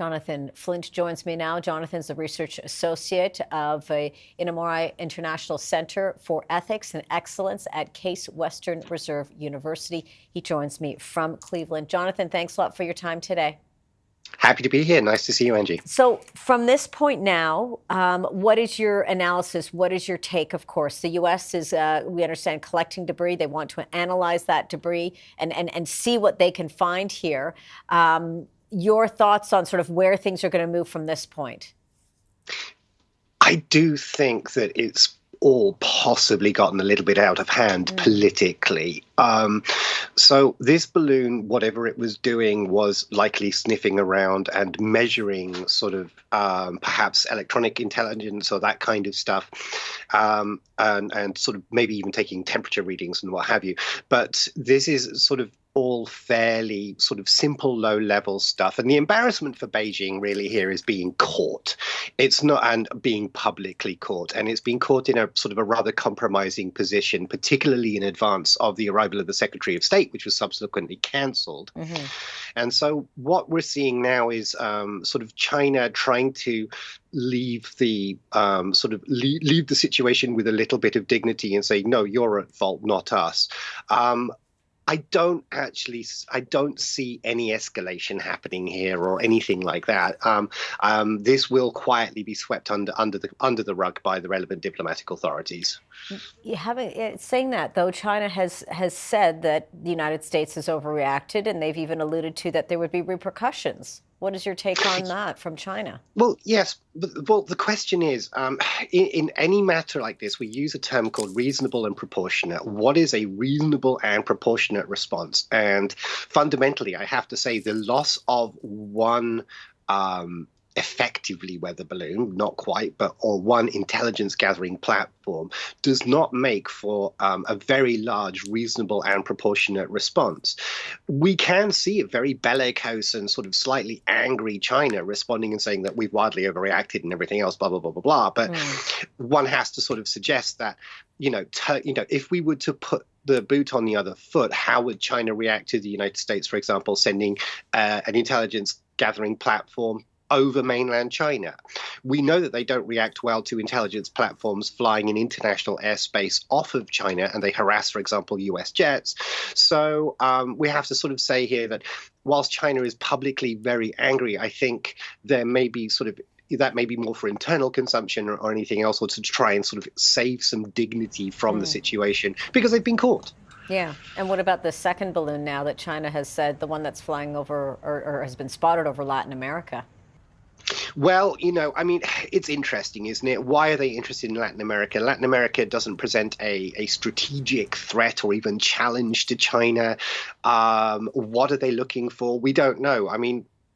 Johnathan Flint joins me now. Johnathan's the research associate of Inamori International Center for Ethics and Excellence at Case Western Reserve University. He joins me from Cleveland. Johnathan, thanks a lot for your time today. Happy to be here. Nice to see you, Angie. So from this point now, what is your analysis? What is your take? Of course, the U.S. is, we understand, collecting debris. They want to analyze that debris and see what they can find here. Your thoughts on sort of where things are going to move from this point? I do think that it's all possibly gotten a little bit out of hand politically. So this balloon, whatever it was doing, was likely sniffing around and measuring sort of perhaps electronic intelligence or that kind of stuff, and sort of maybe even taking temperature readings and what have you. But this is sort of all fairly sort of simple, low-level stuff. And the embarrassment for Beijing really here is being caught. It's not, and being publicly caught. And it's being caught in a sort of a rather compromising position, particularly in advance of the arrival of the Secretary of State, which was subsequently cancelled. And so what we're seeing now is sort of China trying to leave the leave the situation with a little bit of dignity and say, no, you're at fault, not us. I don't see any escalation happening here or anything like that. This will quietly be swept under the rug by the relevant diplomatic authorities. You haven't saying that, though. China has said that the United States has overreacted, and they've even alluded to that there would be repercussions. What is your take on that from China? Well, yes. Well, the question is, in any matter like this, we use a term called reasonable and proportionate. What is a reasonable and proportionate response? And fundamentally, I have to say the loss of one effectively weather balloon, not quite, or one intelligence gathering platform does not make for a very large, reasonable and proportionate response. We can see a very bellicose and sort of slightly angry China responding and saying that we've wildly overreacted and everything else, blah, blah, blah, blah, blah. But one has to sort of suggest that, if we were to put the boot on the other foot, how would China react to the United States, for example, sending an intelligence gathering platform over mainland China? We know that they don't react well to intelligence platforms flying in international airspace off of China, and they harass, for example, US jets. So we have to sort of say here that whilst China is publicly very angry, I think there may be that may be more for internal consumption or anything else, or to try and sort of save some dignity from the situation because they've been caught. Yeah. And what about the second balloon now that China has said, the one that's flying over or has been spotted over Latin America? Well, it's interesting, isn't it? Why are they interested in Latin America? Latin America doesn't present a strategic threat or even challenge to China. What are they looking for? We don't know.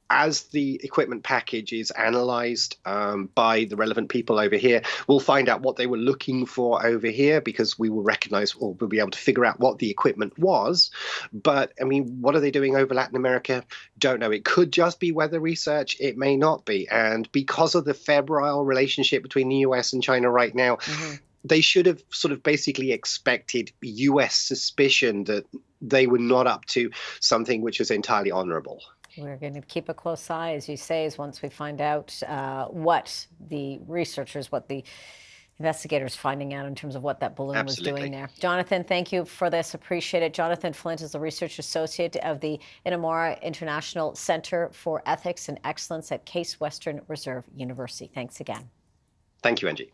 As the equipment package is analyzed by the relevant people over here, we'll find out what they were looking for over here, because we will recognize, or we'll be able to figure out what the equipment was. But what are they doing over Latin America? Don't know. It could just be weather research. It may not be. And because of the febrile relationship between the US and China right now, they should have sort of basically expected US suspicion that they were not up to something which is entirely honorable. We're going to keep a close eye, as you say, as once we find out what the researchers, what the investigators finding out in terms of what that balloon was doing there. Johnathan, thank you for this. Appreciate it. Johnathan Flint is the research associate of the Inamori International Center for Ethics and Excellence at Case Western Reserve University. Thanks again. Thank you, Angie.